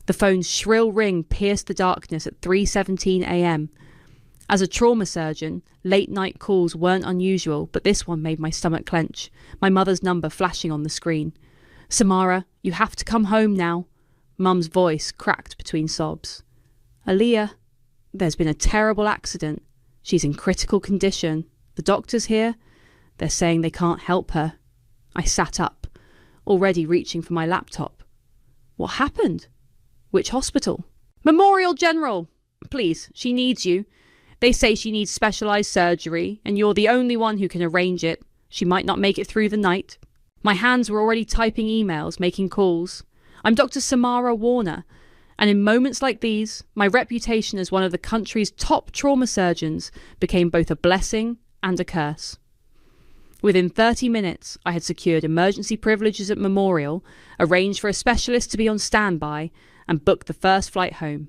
The phone's shrill ring pierced the darkness at 3:17 a.m. As a trauma surgeon, late-night calls weren't unusual, but this one made my stomach clench, my mother's number flashing on the screen. "Samara, you have to come home now." Mum's voice cracked between sobs. "Aaliyah, there's been a terrible accident. She's in critical condition. The doctor's here. They're saying they can't help her." I sat up, already reaching for my laptop. What happened? Which hospital? "Memorial General! Please, she needs you. They say she needs specialised surgery, and you're the only one who can arrange it. She might not make it through the night." My hands were already typing emails, making calls. "I'm Dr. Samara Warner, and in moments like these, my reputation as one of the country's top trauma surgeons became both a blessing and a curse." Within 30 minutes, I had secured emergency privileges at Memorial, arranged for a specialist to be on standby, and booked the first flight home.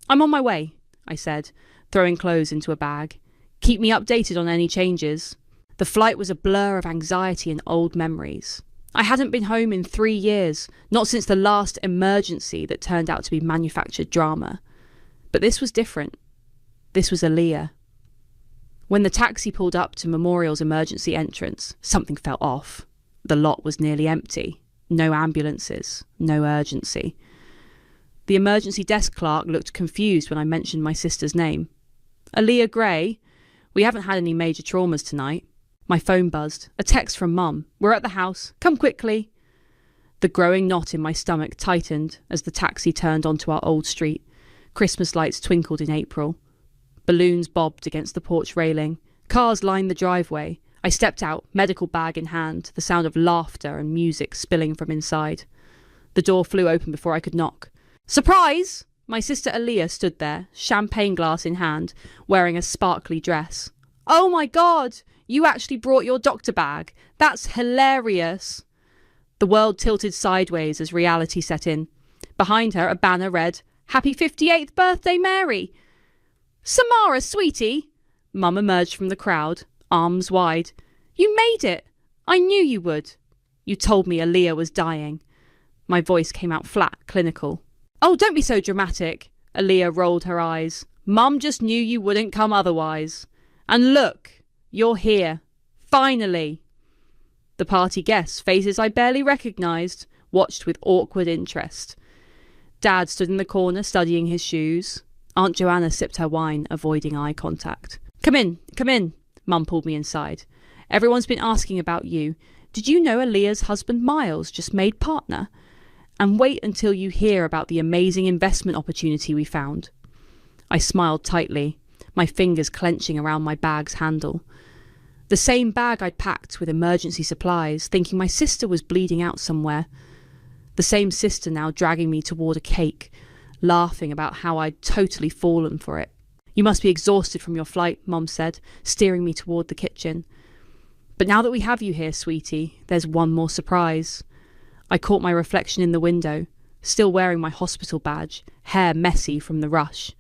"I'm on my way," I said, throwing clothes into a bag. "Keep me updated on any changes." The flight was a blur of anxiety and old memories. I hadn't been home in 3 years, not since the last emergency that turned out to be manufactured drama. But this was different. This was Aaliyah. When the taxi pulled up to Memorial's emergency entrance, something felt off. The lot was nearly empty. No ambulances, no urgency. The emergency desk clerk looked confused when I mentioned my sister's name. "Aaliyah Gray? We haven't had any major traumas tonight." My phone buzzed. A text from Mum. "We're at the house. Come quickly." The growing knot in my stomach tightened as the taxi turned onto our old street. Christmas lights twinkled in April. Balloons bobbed against the porch railing. Cars lined the driveway. I stepped out, medical bag in hand, the sound of laughter and music spilling from inside. The door flew open before I could knock. "Surprise!" My sister Aaliyah stood there, champagne glass in hand, wearing a sparkly dress. "Oh my God! You actually brought your doctor bag. That's hilarious." The world tilted sideways as reality set in. Behind her, a banner read, "Happy 58th birthday, Mary." "Samara, sweetie!" Mum emerged from the crowd, arms wide. "You made it! I knew you would. You told me Aaliyah was dying." My voice came out flat, clinical. "Oh, don't be so dramatic." Aaliyah rolled her eyes. "Mum just knew you wouldn't come otherwise. And look, you're here. Finally." The party guests, faces I barely recognised, watched with awkward interest. Dad stood in the corner studying his shoes. Aunt Joanna sipped her wine, avoiding eye contact. Come in. Mum pulled me inside. "Everyone's been asking about you. Did you know Aaliyah's husband Miles just made partner? And wait until you hear about the amazing investment opportunity we found." I smiled tightly, my fingers clenching around my bag's handle. The same bag I'd packed with emergency supplies, thinking my sister was bleeding out somewhere. The same sister now dragging me toward a cake, laughing about how I'd totally fallen for it. "You must be exhausted from your flight," Mum said, steering me toward the kitchen. "But now that we have you here, sweetie, there's one more surprise." I caught my reflection in the window, still wearing my hospital badge, hair messy from the rush.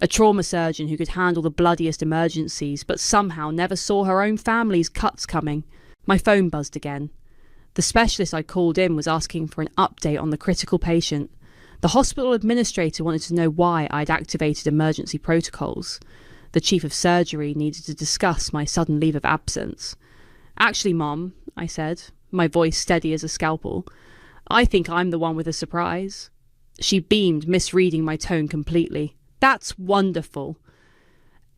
A trauma surgeon who could handle the bloodiest emergencies, but somehow never saw her own family's cuts coming. My phone buzzed again. The specialist I called in was asking for an update on the critical patient. The hospital administrator wanted to know why I'd activated emergency protocols. The chief of surgery needed to discuss my sudden leave of absence. "Actually, Mom," I said, my voice steady as a scalpel, "I think I'm the one with a surprise." She beamed, misreading my tone completely. "That's wonderful."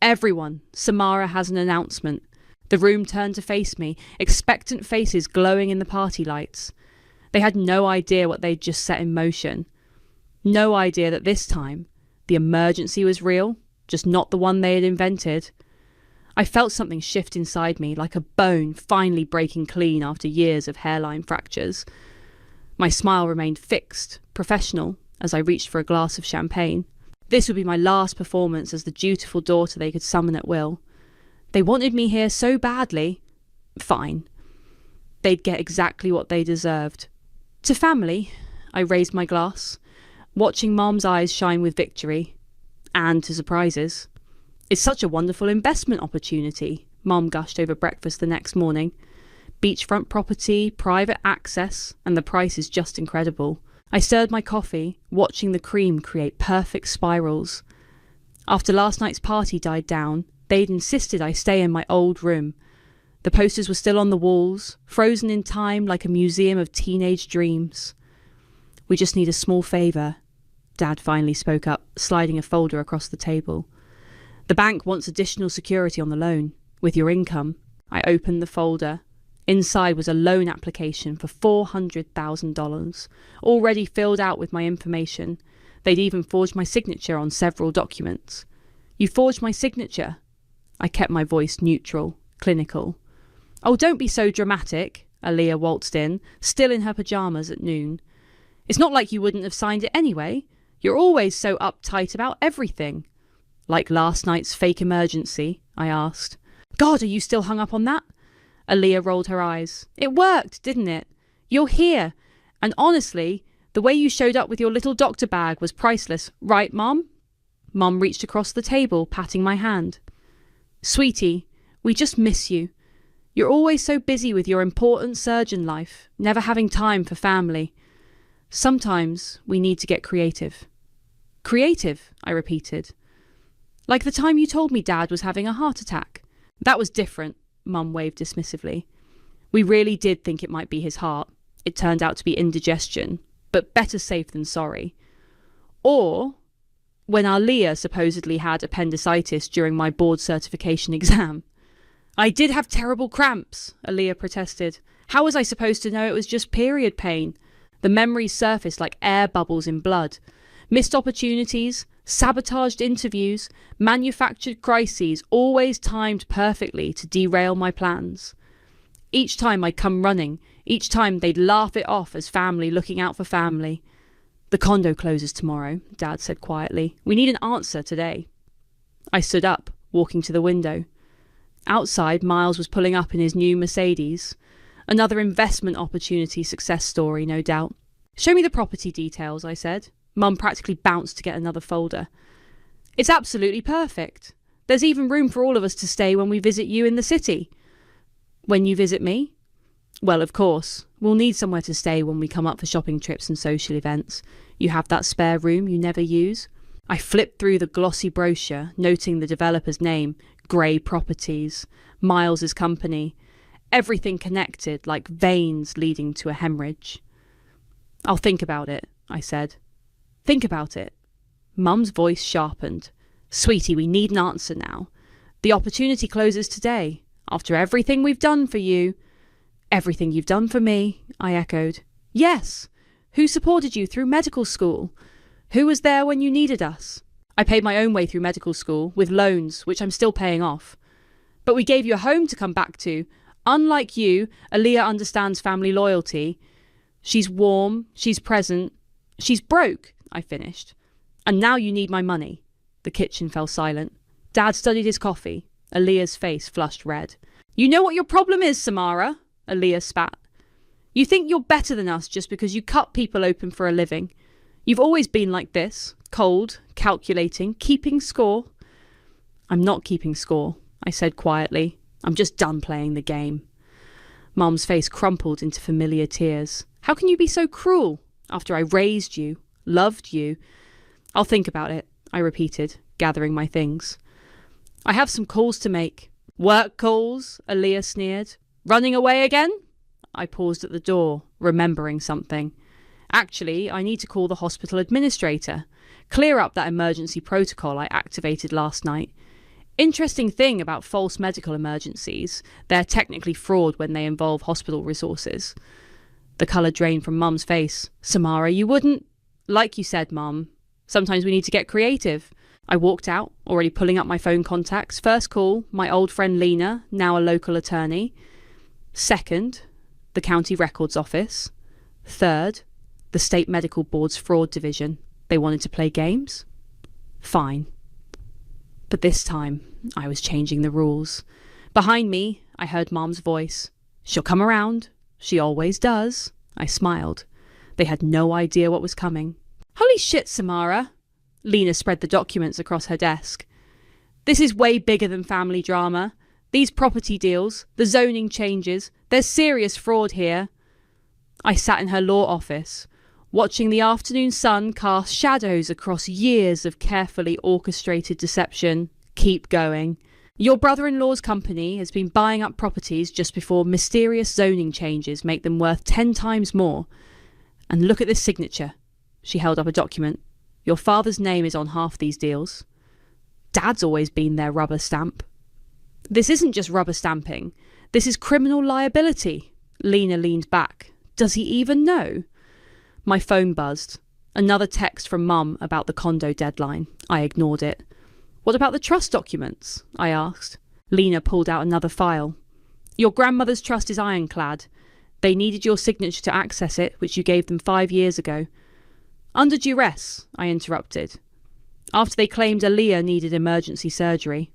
"Everyone, Samara has an announcement." The room turned to face me, expectant faces glowing in the party lights. They had no idea what they'd just set in motion. No idea that this time, the emergency was real, just not the one they had invented. I felt something shift inside me, like a bone finally breaking clean after years of hairline fractures. My smile remained fixed, professional, as I reached for a glass of champagne. This would be my last performance as the dutiful daughter they could summon at will. They wanted me here so badly. Fine. They'd get exactly what they deserved. To family, I raised my glass, watching Mom's eyes shine with victory. And to surprises. "It's such a wonderful investment opportunity," Mom gushed over breakfast the next morning. "Beachfront property, private access, and the price is just incredible. I stirred my coffee, watching the cream create perfect spirals. After last night's party died down, they'd insisted I stay in my old room. The posters were still on the walls, frozen in time like a museum of teenage dreams. We just need a small favour, Dad finally spoke up, sliding a folder across the table. The bank wants additional security on the loan, with your income. I opened the folder. Inside was a loan application for $400,000, already filled out with my information. They'd even forged my signature on several documents. You forged my signature? I kept my voice neutral, clinical. Oh, don't be so dramatic, Aaliyah waltzed in, still in her pyjamas at noon. It's not like you wouldn't have signed it anyway. You're always so uptight about everything. Like last night's fake emergency, I asked. God, are you still hung up on that? Aaliyah rolled her eyes. It worked, didn't it? You're here. And honestly, the way you showed up with your little doctor bag was priceless, right, Mom? Mom reached across the table, patting my hand. Sweetie, we just miss you. You're always so busy with your important surgeon life, never having time for family. Sometimes we need to get creative. Creative, I repeated. Like the time you told me Dad was having a heart attack. That was different, Mum waved dismissively. We really did think it might be his heart. It turned out to be indigestion, but better safe than sorry. Or when Aaliyah supposedly had appendicitis during my board certification exam. I did have terrible cramps, Aaliyah protested. How was I supposed to know it was just period pain? The memories surfaced like air bubbles in blood. Missed opportunities, sabotaged interviews, manufactured crises, always timed perfectly to derail my plans. Each time I'd come running, each time they'd laugh it off as family looking out for family. The condo closes tomorrow, Dad said quietly. We need an answer today. I stood up, walking to the window. Outside, Miles was pulling up in his new Mercedes. Another investment opportunity success story, no doubt. Show me the property details, I said. Mum practically bounced to get another folder. It's absolutely perfect. There's even room for all of us to stay when we visit you in the city. When you visit me? Well, of course. We'll need somewhere to stay when we come up for shopping trips and social events. You have that spare room you never use? I flipped through the glossy brochure, noting the developer's name, Grey Properties, Miles's company. Everything connected, like veins leading to a hemorrhage. I'll think about it, I said. Think about it. Mum's voice sharpened. Sweetie, we need an answer now. The opportunity closes today. After everything we've done for you. Everything you've done for me, I echoed. Yes. Who supported you through medical school? Who was there when you needed us? I paid my own way through medical school, with loans, which I'm still paying off. But we gave you a home to come back to. Unlike you, Aaliyah understands family loyalty. She's warm, she's present, she's broke, I finished. And now you need my money. The kitchen fell silent. Dad studied his coffee. Aaliyah's face flushed red. You know what your problem is, Samara? Aaliyah spat. You think you're better than us just because you cut people open for a living. You've always been like this, cold, calculating, keeping score. I'm not keeping score, I said quietly. I'm just done playing the game. Mum's face crumpled into familiar tears. How can you be so cruel after I raised you, loved you? I'll think about it, I repeated, gathering my things. I have some calls to make. Work calls, Aaliyah sneered. Running away again? I paused at the door, remembering something. Actually, I need to call the hospital administrator. Clear up that emergency protocol I activated last night. Interesting thing about false medical emergencies. They're technically fraud when they involve hospital resources. The colour drained from Mum's face. Samara, you wouldn't... Like you said, Mum. Sometimes we need to get creative. I walked out, already pulling up my phone contacts. First call, my old friend Lena, now a local attorney. Second, the county records office. Third, the state medical board's fraud division. They wanted to play games? Fine. But this time, I was changing the rules. Behind me, I heard Mom's voice. She'll come around. She always does. I smiled. They had no idea what was coming. Holy shit, Samara. Lena spread the documents across her desk. This is way bigger than family drama. These property deals, the zoning changes, there's serious fraud here. I sat in her law office. watching the afternoon sun cast shadows across years of carefully orchestrated deception. Keep going. Your brother-in-law's company has been buying up properties just before mysterious zoning changes make them worth 10 times more. And look at this signature. She held up a document. Your father's name is on half these deals. Dad's always been their rubber stamp. This isn't just rubber stamping. This is criminal liability. Lena leaned back. Does he even know? My phone buzzed. Another text from Mum about the condo deadline. I ignored it. What about the trust documents? I asked. Lena pulled out another file. Your grandmother's trust is ironclad. They needed your signature to access it, which you gave them 5 years ago. Under duress, I interrupted. After they claimed Aaliyah needed emergency surgery.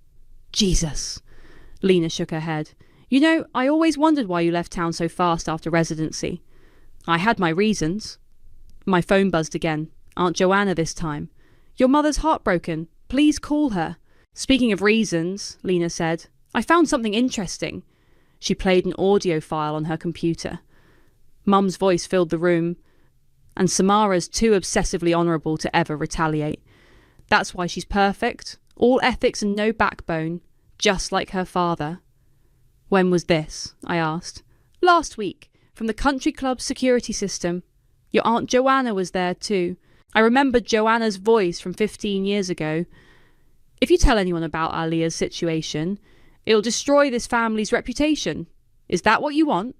Jesus. Lena shook her head. You know, I always wondered why you left town so fast after residency. I had my reasons. My phone buzzed again. Aunt Joanna this time. Your mother's heartbroken. Please call her. Speaking of reasons, Lena said, I found something interesting. She played an audio file on her computer. Mum's voice filled the room, and Samara's too obsessively honourable to ever retaliate. That's why she's perfect. All ethics and no backbone. Just like her father. When was this? I asked. Last week, from the country club security system. Your Aunt Joanna was there too. I remembered Joanna's voice from 15 years ago. If you tell anyone about Aaliyah's situation, it'll destroy this family's reputation. Is that what you want?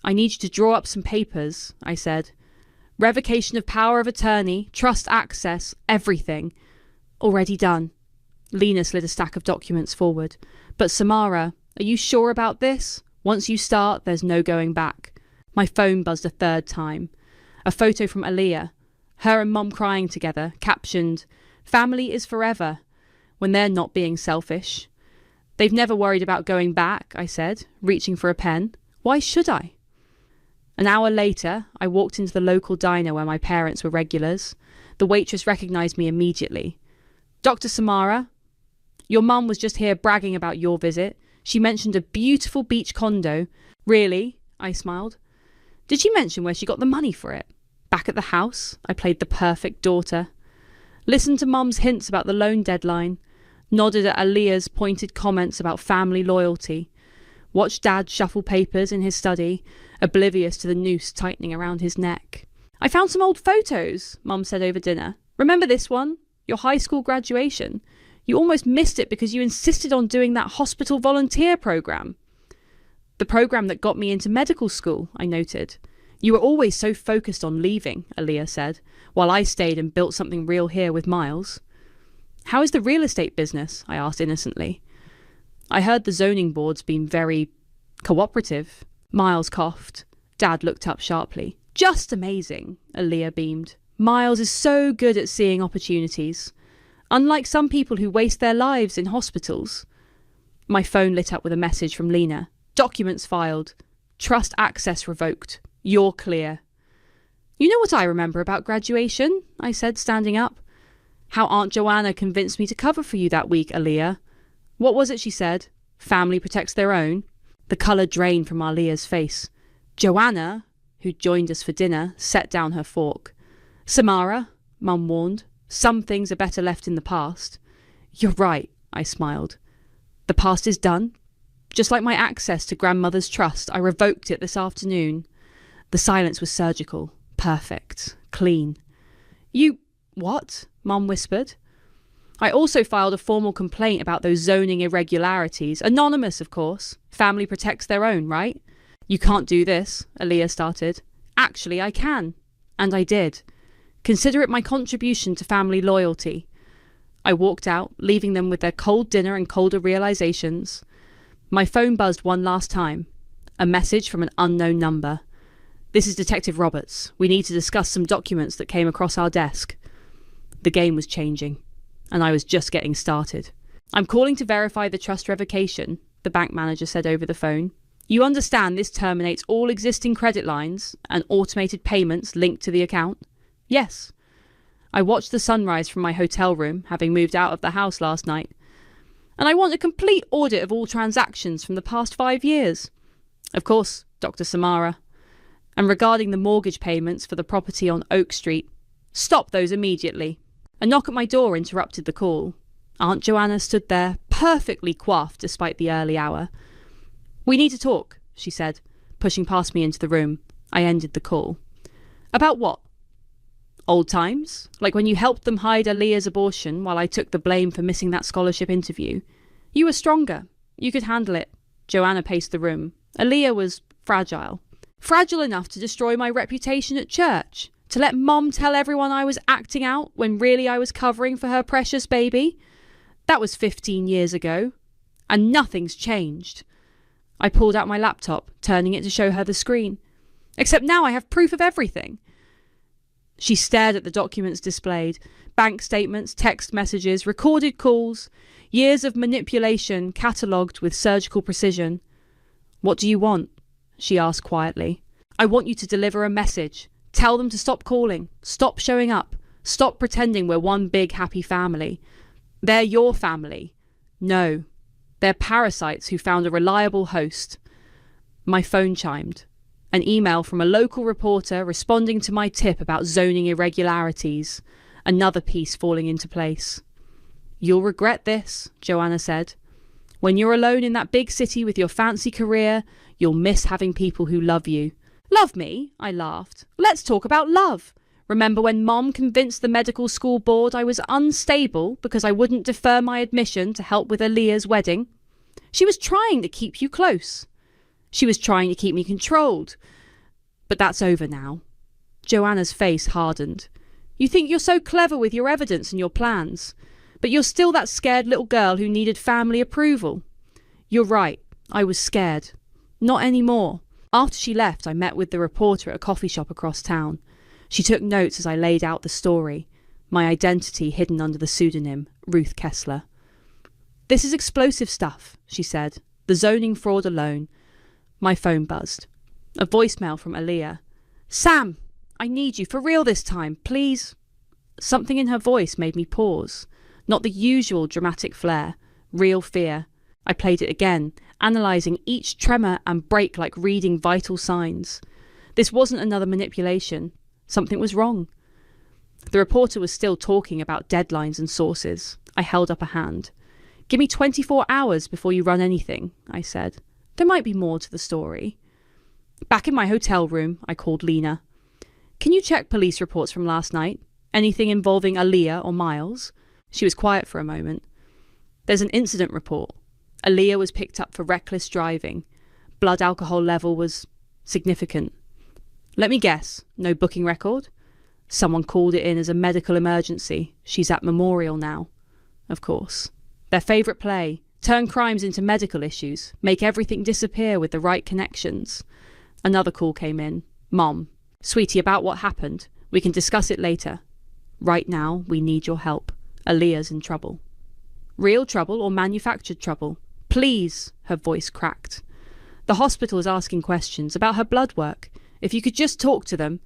I need you to draw up some papers, I said. Revocation of power of attorney, trust access, everything. Already done. Lena slid a stack of documents forward. But Samara, are you sure about this? Once you start, there's no going back. My phone buzzed a third time. A photo from Aaliyah. Her and Mum crying together, captioned, Family is forever, when they're not being selfish. They've never worried about going back, I said, reaching for a pen. Why should I? An hour later, I walked into the local diner where my parents were regulars. The waitress recognised me immediately. Dr. Samara, your mum was just here bragging about your visit. She mentioned a beautiful beach condo. Really? I smiled. Did she mention where she got the money for it? Back at the house, I played the perfect daughter. Listened to Mum's hints about the loan deadline. Nodded at Aaliyah's pointed comments about family loyalty. Watched Dad shuffle papers in his study, oblivious to the noose tightening around his neck. I found some old photos, Mum said over dinner. Remember this one? Your high school graduation. You almost missed it because you insisted on doing that hospital volunteer program. The program that got me into medical school, I noted. You were always so focused on leaving, Aaliyah said, while I stayed and built something real here with Miles. How is the real estate business? I asked innocently. I heard the zoning board's been very cooperative. Miles coughed. Dad looked up sharply. Just amazing, Aaliyah beamed. Miles is so good at seeing opportunities. Unlike some people who waste their lives in hospitals. My phone lit up with a message from Lena. Documents filed. Trust access revoked. You're clear. You know what I remember about graduation? I said, standing up. How Aunt Joanna convinced me to cover for you that week, Aaliyah. What was it she said? Family protects their own. The colour drained from Aaliyah's face. Joanna, who'd joined us for dinner, set down her fork. Samara, Mum warned. Some things are better left in the past. You're right, I smiled. The past is done. Just like my access to grandmother's trust, I revoked it this afternoon. The silence was surgical, perfect, clean. You... what? Mum whispered. I also filed a formal complaint about those zoning irregularities. Anonymous, of course. Family protects their own, right? You can't do this, Aaliyah started. Actually, I can. And I did. Consider it my contribution to family loyalty. I walked out, leaving them with their cold dinner and colder realizations. My phone buzzed one last time. A message from an unknown number. This is Detective Roberts. We need to discuss some documents that came across our desk. The game was changing, and I was just getting started. I'm calling to verify the trust revocation, the bank manager said over the phone. You understand this terminates all existing credit lines and automated payments linked to the account? Yes. I watched the sunrise from my hotel room, having moved out of the house last night. And I want a complete audit of all transactions from the past 5 years. Of course, Dr. Samara. And regarding the mortgage payments for the property on Oak Street, stop those immediately. A knock at my door interrupted the call. Aunt Joanna stood there, perfectly coiffed despite the early hour. "We need to talk," she said, pushing past me into the room. I ended the call. "About what?" "Old times, like when you helped them hide Aaliyah's abortion while I took the blame for missing that scholarship interview. You were stronger. You could handle it." Joanna paced the room. "Aaliyah was fragile. Fragile enough to destroy my reputation at church, to let Mom tell everyone I was acting out when really I was covering for her precious baby. That was 15 years ago, and nothing's changed." I pulled out my laptop, turning it to show her the screen. "Except now I have proof of everything." She stared at the documents displayed, bank statements, text messages, recorded calls, years of manipulation catalogued with surgical precision. "What do you want?" she asked quietly. "I want you to deliver a message. Tell them to stop calling, stop showing up, stop pretending we're one big happy family. They're your family. No, they're parasites who found a reliable host." My phone chimed. An email from a local reporter responding to my tip about zoning irregularities. Another piece falling into place. "You'll regret this," Joanna said. "When you're alone in that big city with your fancy career, you'll miss having people who love you." "Love me?" I laughed. "Let's talk about love. Remember when Mom convinced the medical school board I was unstable because I wouldn't defer my admission to help with Aaliyah's wedding? She was trying to keep you close. She was trying to keep me controlled. But that's over now." Joanna's face hardened. "You think you're so clever with your evidence and your plans, but you're still that scared little girl who needed family approval." "You're right. I was scared. Not anymore." After she left, I met with the reporter at a coffee shop across town. She took notes as I laid out the story, my identity hidden under the pseudonym Ruth Kessler. "This is explosive stuff," she said. "The zoning fraud alone." My phone buzzed. A voicemail from Aaliyah. "Sam, I need you for real this time, please." Something in her voice made me pause. Not the usual dramatic flair, real fear. I played it again, analysing each tremor and break like reading vital signs. This wasn't another manipulation. Something was wrong. The reporter was still talking about deadlines and sources. I held up a hand. "Give me 24 hours before you run anything," I said. "There might be more to the story." Back in my hotel room, I called Lena. "Can you check police reports from last night? Anything involving Aaliyah or Miles?" She was quiet for a moment. "There's an incident report. Aaliyah was picked up for reckless driving. Blood alcohol level was significant. Let me guess, no booking record? Someone called it in as a medical emergency. She's at Memorial now." Of course. Their favourite play. Turn crimes into medical issues. Make everything disappear with the right connections. Another call came in. "Mom. Sweetie, about what happened. We can discuss it later. Right now, we need your help. Aaliyah's in trouble." "Real trouble or manufactured trouble? Please," her voice cracked. "The hospital is asking questions about her blood work. If you could just talk to them."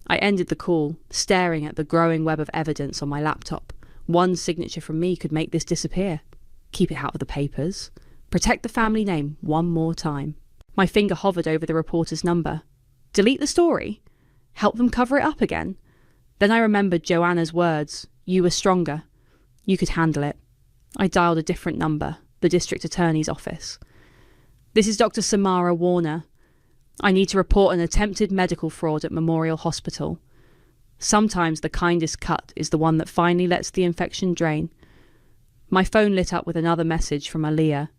I ended the call, staring at the growing web of evidence on my laptop. One signature from me could make this disappear. Keep it out of the papers. Protect the family name one more time. My finger hovered over the reporter's number. Delete the story? Help them cover it up again? Then I remembered Joanna's words. You were stronger. You could handle it. I dialed a different number, the district attorney's office. "This is Dr. Samara Warner. I need to report an attempted medical fraud at Memorial Hospital. Sometimes the kindest cut is the one that finally lets the infection drain." My phone lit up with another message from Aaliyah.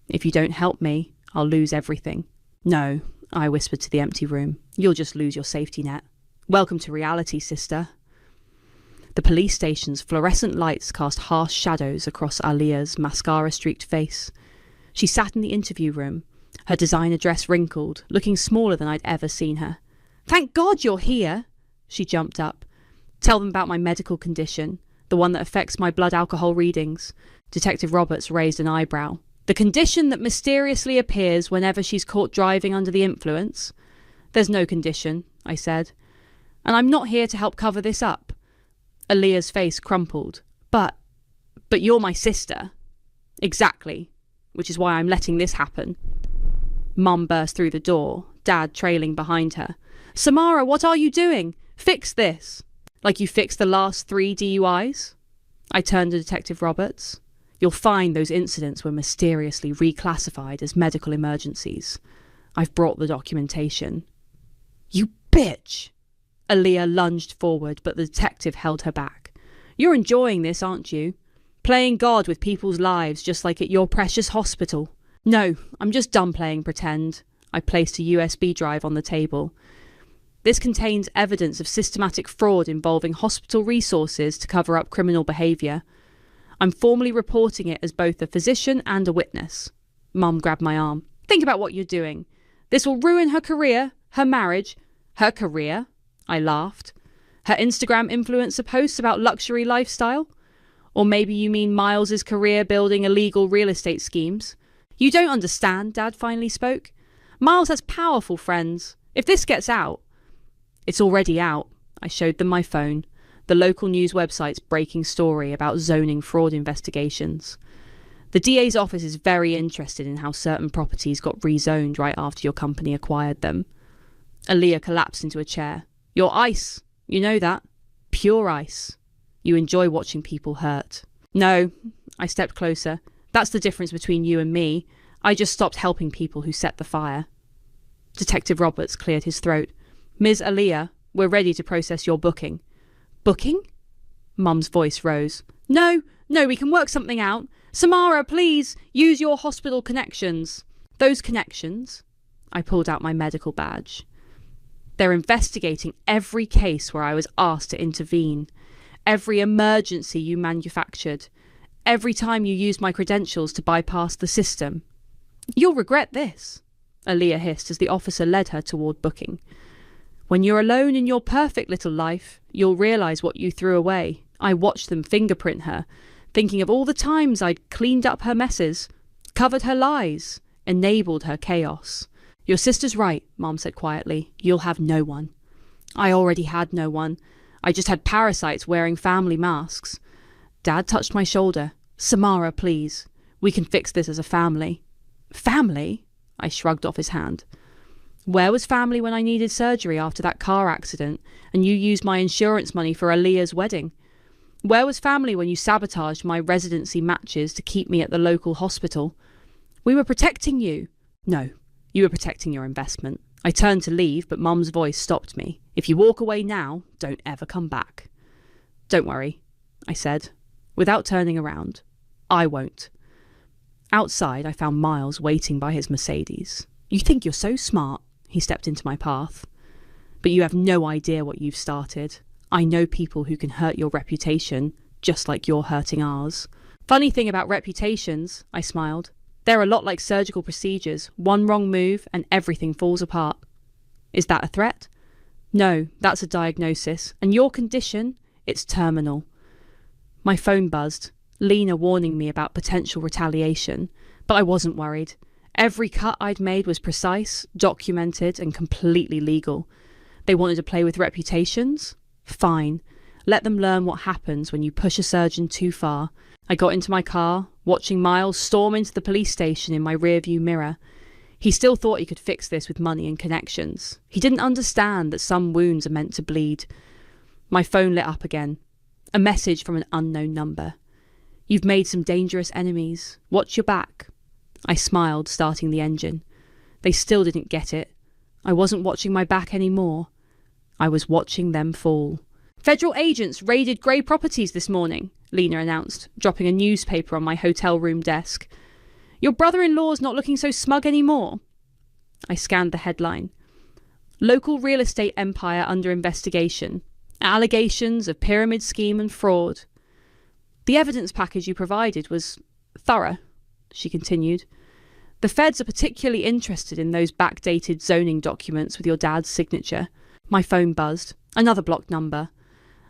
"If you don't help me, I'll lose everything." "No," I whispered to the empty room. "You'll just lose your safety net. Welcome to reality, sister." The police station's fluorescent lights cast harsh shadows across Aaliyah's mascara-streaked face. She sat in the interview room, her designer dress wrinkled, looking smaller than I'd ever seen her. "Thank God you're here!" She jumped up. "Tell them about my medical condition, the one that affects my blood alcohol readings." Detective Roberts raised an eyebrow. "The condition that mysteriously appears whenever she's caught driving under the influence?" "There's no condition," I said. "And I'm not here to help cover this up." Aaliyah's face crumpled. But you're my sister." "Exactly. Which is why I'm letting this happen." Mum burst through the door, Dad trailing behind her. Samara, what are you doing? Fix this. Like you fixed the last 3 DUIs? I turned to Detective Roberts. You'll find those incidents were mysteriously reclassified as medical emergencies. I've brought the documentation. You bitch! Aaliyah lunged forward, but the detective held her back. You're enjoying this, aren't you? Playing God with people's lives just like at your precious hospital. No, I'm just done playing pretend. I placed a USB drive on the table. This contains evidence of systematic fraud involving hospital resources to cover up criminal behaviour. I'm formally reporting it as both a physician and a witness. Mum grabbed my arm. Think about what you're doing. This will ruin her career, her marriage. Her career? I laughed. Her Instagram influencer posts about luxury lifestyle? Or maybe you mean Miles's career building illegal real estate schemes? You don't understand, Dad finally spoke. Miles has powerful friends. If this gets out... It's already out. I showed them my phone. The local news website's breaking story about zoning fraud investigations. The DA's office is very interested in how certain properties got rezoned right after your company acquired them. Aaliyah collapsed into a chair. You're ice. You know that. Pure ice. You enjoy watching people hurt. No. I stepped closer. That's the difference between you and me. I just stopped helping people who set the fire. Detective Roberts cleared his throat. Ms. Aaliyah, we're ready to process your booking. Booking? Mum's voice rose. No, we can work something out. Samara, please, use your hospital connections. Those connections? I pulled out my medical badge. They're investigating every case where I was asked to intervene. Every emergency you manufactured. Every time you used my credentials to bypass the system. You'll regret this, Aaliyah hissed as the officer led her toward booking. When you're alone in your perfect little life, you'll realise what you threw away. I watched them fingerprint her, thinking of all the times I'd cleaned up her messes, covered her lies, enabled her chaos. Your sister's right, Mom said quietly. You'll have no one. I already had no one. I just had parasites wearing family masks. Dad touched my shoulder. Samara, please. We can fix this as a family. Family? I shrugged off his hand. Where was family when I needed surgery after that car accident and you used my insurance money for Aaliyah's wedding? Where was family when you sabotaged my residency matches to keep me at the local hospital? We were protecting you. No, you were protecting your investment. I turned to leave, but Mum's voice stopped me. If you walk away now, don't ever come back. Don't worry, I said, without turning around. I won't. Outside, I found Miles waiting by his Mercedes. You think you're so smart. He stepped into my path. But you have no idea what you've started. I know people who can hurt your reputation, just like you're hurting ours. Funny thing about reputations, I smiled. They're a lot like surgical procedures. One wrong move and everything falls apart. Is that a threat? No, that's a diagnosis. And your condition? It's terminal. My phone buzzed, Lena warning me about potential retaliation. But I wasn't worried. Every cut I'd made was precise, documented, and completely legal. They wanted to play with reputations? Fine. Let them learn what happens when you push a surgeon too far. I got into my car, watching Miles storm into the police station in my rearview mirror. He still thought he could fix this with money and connections. He didn't understand that some wounds are meant to bleed. My phone lit up again. A message from an unknown number. You've made some dangerous enemies. Watch your back. I smiled, starting the engine. They still didn't get it. I wasn't watching my back anymore. I was watching them fall. Federal agents raided Grey Properties this morning, Lena announced, dropping a newspaper on my hotel room desk. Your brother-in-law's not looking so smug anymore. I scanned the headline. Local real estate empire under investigation. Allegations of pyramid scheme and fraud. The evidence package you provided was thorough, she continued. The feds are particularly interested in those backdated zoning documents with your dad's signature. My phone buzzed. Another blocked number.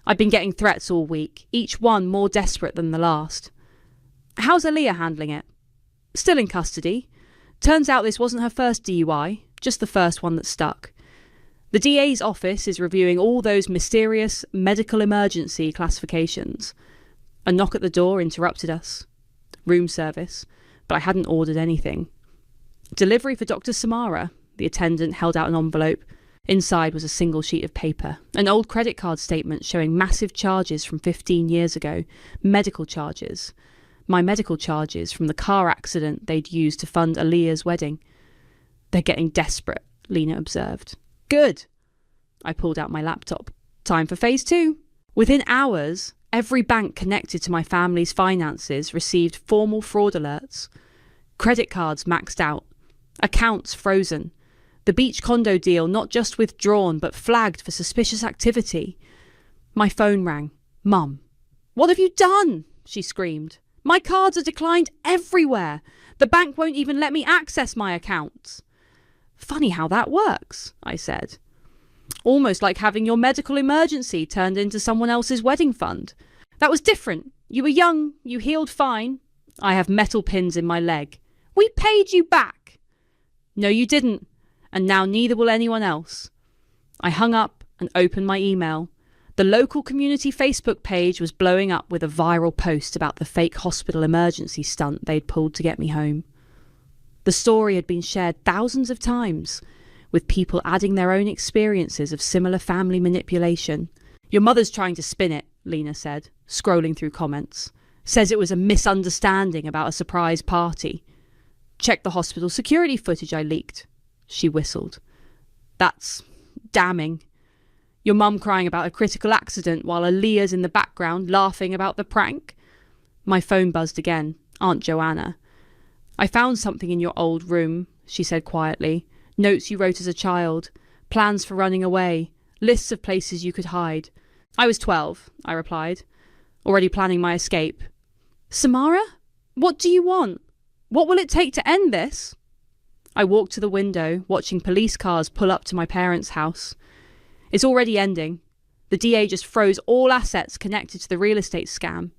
I've been getting threats all week, each one more desperate than the last. How's Aaliyah handling it? Still in custody. Turns out this wasn't her first DUI, just the first one that stuck. The DA's office is reviewing all those mysterious medical emergency classifications. A knock at the door interrupted us. Room service. But I hadn't ordered anything. Delivery for Dr. Samara. The attendant held out an envelope. Inside was a single sheet of paper, an old credit card statement showing massive charges from 15 years ago, medical charges. My medical charges from the car accident they'd used to fund Aaliyah's wedding. They're getting desperate, Lena observed. Good. I pulled out my laptop. Time for phase 2. Within hours, every bank connected to my family's finances received formal fraud alerts. Credit cards maxed out. Accounts frozen. The beach condo deal not just withdrawn but flagged for suspicious activity. My phone rang. Mum. What have you done? She screamed. My cards are declined everywhere. The bank won't even let me access my accounts. Funny how that works, I said. Almost like having your medical emergency turned into someone else's wedding fund. That was different. You were young, you healed fine. I have metal pins in my leg. We paid you back. No, you didn't, and now neither will anyone else. I hung up and opened my email. The local community Facebook page was blowing up with a viral post about the fake hospital emergency stunt they'd pulled to get me home. The story had been shared thousands of times, with people adding their own experiences of similar family manipulation. Your mother's trying to spin it, Lena said, scrolling through comments. Says it was a misunderstanding about a surprise party. Check the hospital security footage I leaked. She whistled. That's damning. Your mum crying about a critical accident while Aaliyah's in the background laughing about the prank. My phone buzzed again. Aunt Joanna. I found something in your old room, she said quietly. Notes you wrote as a child. Plans for running away. Lists of places you could hide. I was 12, I replied. Already planning my escape. Samara? What do you want? What will it take to end this? I walked to the window, watching police cars pull up to my parents' house. It's already ending. The DA just froze all assets connected to the real estate scam.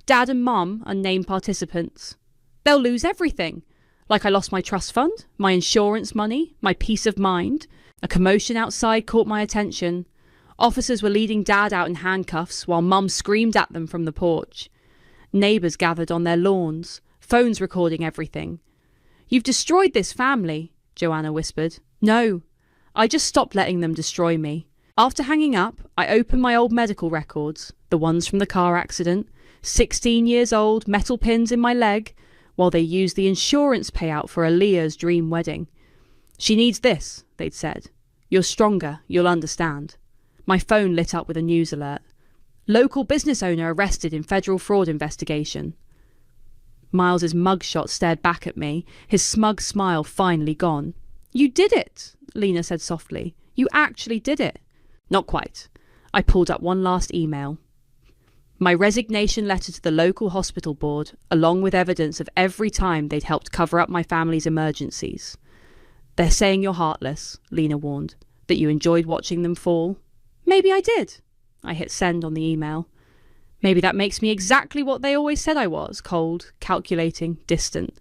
Dad and Mum are named participants. They'll lose everything. Like I lost my trust fund, my insurance money, my peace of mind. A commotion outside caught my attention. Officers were leading Dad out in handcuffs while Mum screamed at them from the porch. Neighbours gathered on their lawns, phones recording everything. You've destroyed this family, Joanna whispered. No, I just stopped letting them destroy me. After hanging up, I opened my old medical records, the ones from the car accident, 16 years old, metal pins in my leg, while they used the insurance payout for Aaliyah's dream wedding. She needs this, they'd said. You're stronger, you'll understand. My phone lit up with a news alert. Local business owner arrested in federal fraud investigation. Miles's mugshot stared back at me, his smug smile finally gone. You did it, Lena said softly. You actually did it. Not quite. I pulled up one last email. My resignation letter to the local hospital board, along with evidence of every time they'd helped cover up my family's emergencies. They're saying you're heartless, Lena warned, that you enjoyed watching them fall. Maybe I did. I hit send on the email. Maybe that makes me exactly what they always said I was, cold, calculating, distant.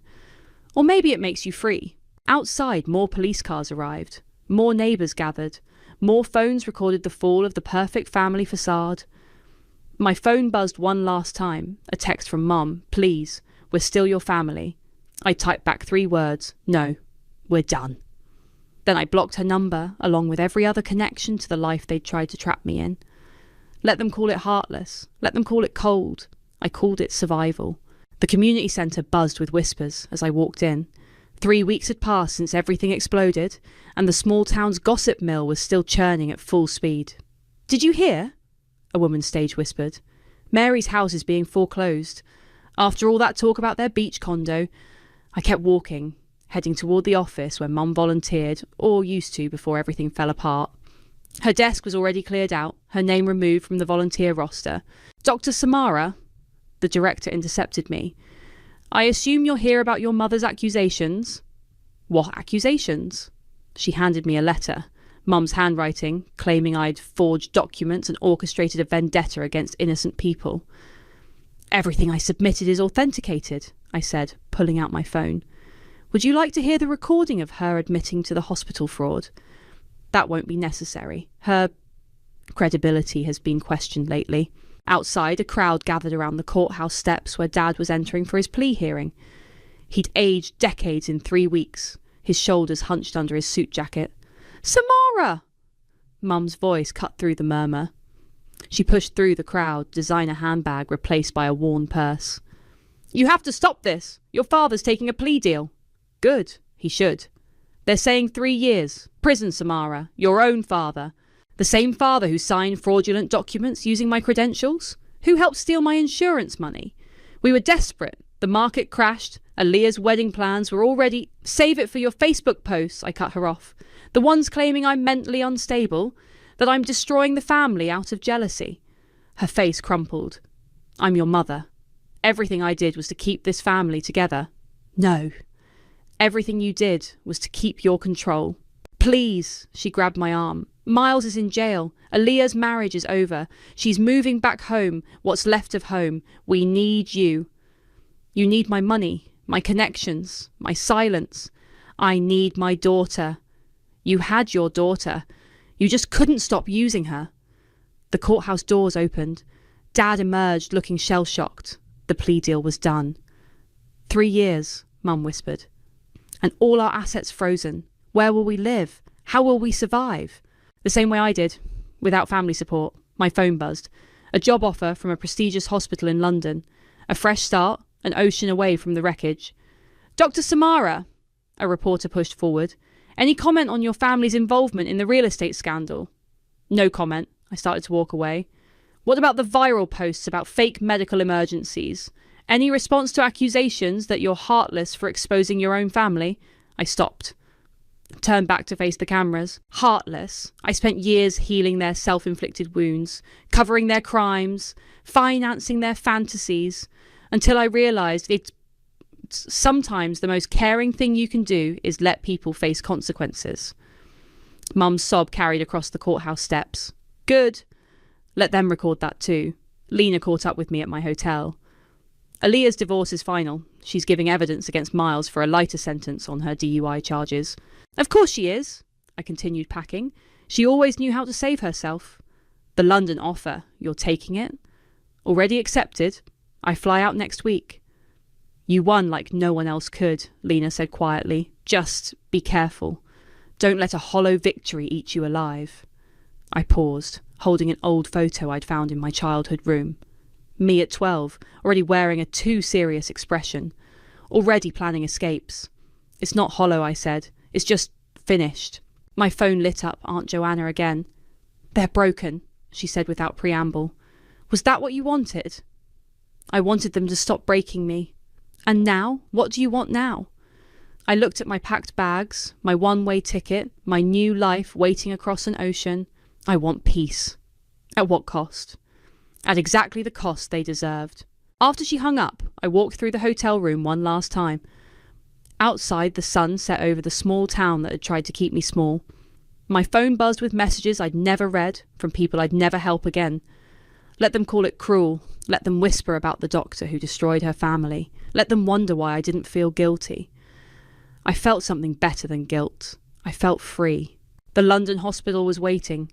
Or maybe it makes you free. Outside, more police cars arrived. More neighbours gathered. More phones recorded the fall of the perfect family facade. My phone buzzed one last time, a text from Mum, please, we're still your family. I typed back 3 words, no, we're done. Then I blocked her number, along with every other connection to the life they'd tried to trap me in. Let them call it heartless, let them call it cold. I called it survival. The community centre buzzed with whispers as I walked in. 3 weeks had passed since everything exploded, and the small town's gossip mill was still churning at full speed. Did you hear? A woman stage whispered. Mary's house is being foreclosed. After all that talk about their beach condo, I kept walking, heading toward the office where Mum volunteered, or used to before everything fell apart. Her desk was already cleared out, her name removed from the volunteer roster. Dr. Samara, the director intercepted me. I assume you're here about your mother's accusations. What accusations? She handed me a letter. Mum's handwriting, claiming I'd forged documents and orchestrated a vendetta against innocent people. Everything I submitted is authenticated, I said, pulling out my phone. Would you like to hear the recording of her admitting to the hospital fraud? That won't be necessary. Her credibility has been questioned lately. Outside, a crowd gathered around the courthouse steps where Dad was entering for his plea hearing. He'd aged decades in 3 weeks, his shoulders hunched under his suit jacket. Samara! Mum's voice cut through the murmur. She pushed through the crowd, designer handbag replaced by a worn purse. You have to stop this. Your father's taking a plea deal. Good. He should. They're saying 3 years. Prison, Samara. Your own father. The same father who signed fraudulent documents using my credentials? Who helped steal my insurance money? We were desperate. The market crashed. Aaliyah's wedding plans were already... Save it for your Facebook posts, I cut her off. The ones claiming I'm mentally unstable, that I'm destroying the family out of jealousy. Her face crumpled. I'm your mother. Everything I did was to keep this family together. No. Everything you did was to keep your control. Please, she grabbed my arm. Miles is in jail. Aaliyah's marriage is over. She's moving back home, what's left of home. We need you. You need my money, my connections, my silence. I need my daughter. You had your daughter. You just couldn't stop using her. The courthouse doors opened. Dad emerged looking shell-shocked. The plea deal was done. 3 years, Mum whispered. And all our assets frozen. Where will we live? How will we survive? The same way I did, without family support. My phone buzzed. A job offer from a prestigious hospital in London. A fresh start, an ocean away from the wreckage. Dr. Samara, a reporter pushed forward. Any comment on your family's involvement in the real estate scandal? No comment. I started to walk away. What about the viral posts about fake medical emergencies? Any response to accusations that you're heartless for exposing your own family? I stopped. Turned back to face the cameras. Heartless. I spent years healing their self-inflicted wounds, covering their crimes, financing their fantasies, until I realised it's sometimes the most caring thing you can do is let people face consequences. Mum's sob carried across the courthouse steps. Good. Let them record that too. Lena caught up with me at my hotel. Aaliyah's divorce is final. She's giving evidence against Miles for a lighter sentence on her DUI charges. Of course she is, I continued packing. She always knew how to save herself. The London offer, you're taking it? Already accepted. I fly out next week. You won like no one else could, Lena said quietly. Just be careful. Don't let a hollow victory eat you alive. I paused, holding an old photo I'd found in my childhood room. Me at 12, already wearing a too serious expression. Already planning escapes. It's not hollow, I said. It's just finished. My phone lit up Aunt Joanna again. They're broken, she said without preamble. Was that what you wanted? I wanted them to stop breaking me. And now? What do you want now? I looked at my packed bags, my one-way ticket, my new life waiting across an ocean. I want peace. At what cost? At exactly the cost they deserved. After she hung up, I walked through the hotel room one last time. Outside, the sun set over the small town that had tried to keep me small. My phone buzzed with messages I'd never read, from people I'd never help again. Let them call it cruel. Let them whisper about the doctor who destroyed her family. Let them wonder why I didn't feel guilty. I felt something better than guilt. I felt free. The London hospital was waiting.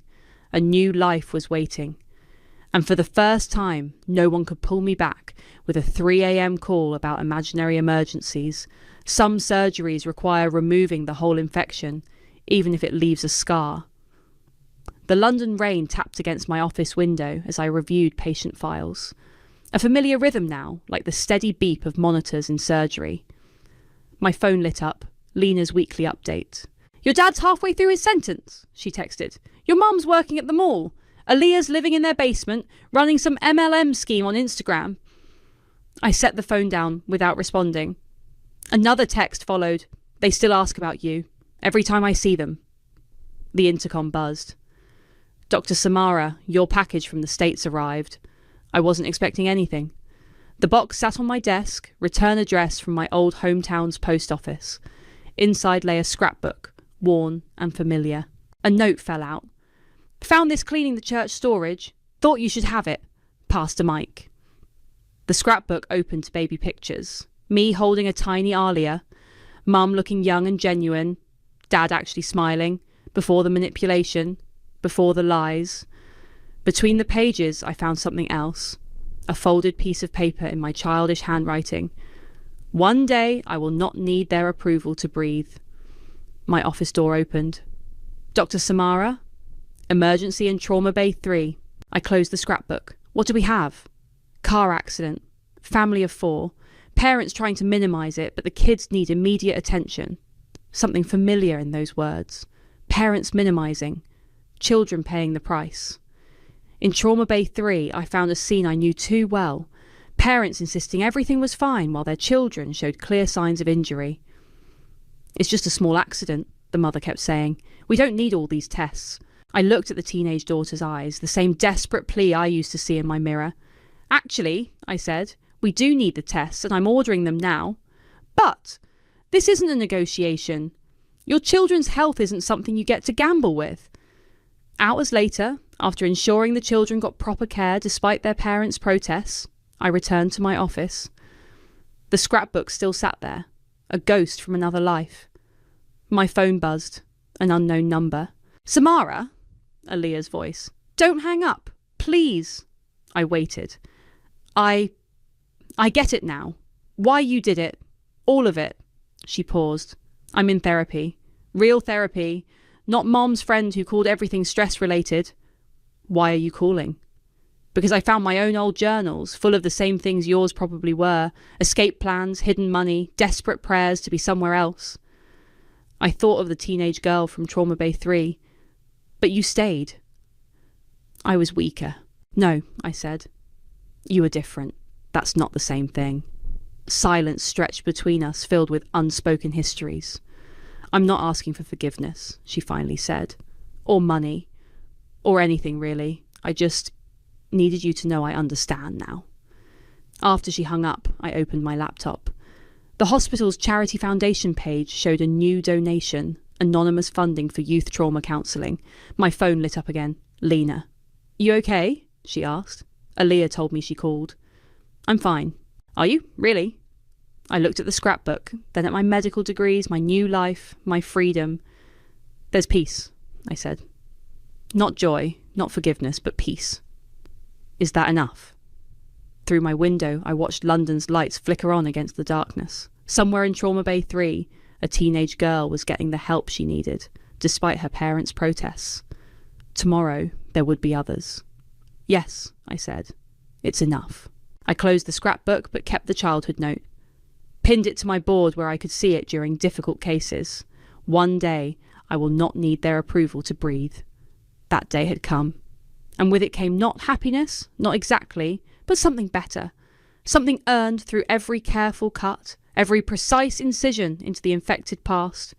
A new life was waiting. And for the first time, no one could pull me back with a 3 a.m. call about imaginary emergencies. Some surgeries require removing the whole infection, even if it leaves a scar. The London rain tapped against my office window as I reviewed patient files. A familiar rhythm now, like the steady beep of monitors in surgery. My phone lit up, Lena's weekly update. Your dad's halfway through his sentence, she texted. Your mum's working at the mall. Aaliyah's living in their basement, running some MLM scheme on Instagram. I set the phone down without responding. Another text followed. They still ask about you. Every time I see them. The intercom buzzed. Dr. Samara, your package from the States arrived. I wasn't expecting anything. The box sat on my desk, return address from my old hometown's post office. Inside lay a scrapbook, worn and familiar. A note fell out. Found this cleaning the church storage. Thought you should have it. Pastor Mike. The scrapbook opened to baby pictures. Me holding a tiny Alia. Mum looking young and genuine. Dad actually smiling. Before the manipulation. Before the lies. Between the pages I found something else. A folded piece of paper in my childish handwriting. One day I will not need their approval to breathe. My office door opened. Dr. Samara? Emergency in Trauma Bay 3. I closed the scrapbook. What do we have? Car accident. Family of 4. Parents trying to minimise it, but the kids need immediate attention. Something familiar in those words. Parents minimising. Children paying the price. In Trauma Bay 3, I found a scene I knew too well. Parents insisting everything was fine while their children showed clear signs of injury. It's just a small accident, the mother kept saying. We don't need all these tests. I looked at the teenage daughter's eyes, the same desperate plea I used to see in my mirror. Actually, I said, we do need the tests and I'm ordering them now. But this isn't a negotiation. Your children's health isn't something you get to gamble with. Hours later, after ensuring the children got proper care despite their parents' protests, I returned to my office. The scrapbook still sat there, a ghost from another life. My phone buzzed, an unknown number. Samara? Aaliyah's voice. Don't hang up, please. I waited. I get it now. Why you did it. All of it. She paused. I'm in therapy. Real therapy. Not Mom's friend who called everything stress-related. Why are you calling? Because I found my own old journals, full of the same things yours probably were. Escape plans, hidden money, desperate prayers to be somewhere else. I thought of the teenage girl from Trauma Bay 3. But you stayed. I was weaker. No, I said. You were different. That's not the same thing. Silence stretched between us, filled with unspoken histories. I'm not asking for forgiveness, she finally said. Or money. Or anything, really. I just needed you to know I understand now. After she hung up, I opened my laptop. The hospital's charity foundation page showed a new donation, anonymous funding for youth trauma counselling. My phone lit up again. Lena. You okay? She asked. Aaliyah told me she called. I'm fine. Are you? Really? I looked at the scrapbook, then at my medical degrees, my new life, my freedom. There's peace, I said. Not joy, not forgiveness, but peace. Is that enough? Through my window, I watched London's lights flicker on against the darkness. Somewhere in Trauma Bay 3, a teenage girl was getting the help she needed, despite her parents' protests. Tomorrow, there would be others. Yes, I said. It's enough. I closed the scrapbook, but kept the childhood note. Pinned it to my board where I could see it during difficult cases. One day, I will not need their approval to breathe. That day had come. And with it came not happiness, not exactly, but something better. Something earned through every careful cut, every precise incision into the infected past.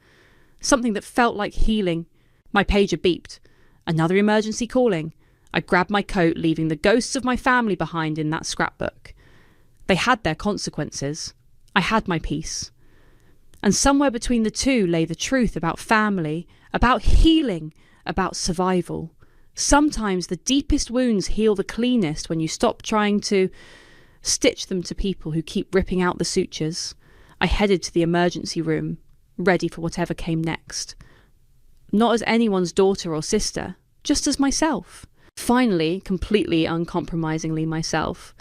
Something that felt like healing. My pager beeped. Another emergency calling. I grabbed my coat, leaving the ghosts of my family behind in that scrapbook. They had their consequences. I had my peace. And somewhere between the two lay the truth about family, about healing, about survival. Sometimes the deepest wounds heal the cleanest when you stop trying to stitch them to people who keep ripping out the sutures. I headed to the emergency room, ready for whatever came next. Not as anyone's daughter or sister, just as myself. Finally, completely uncompromisingly myself.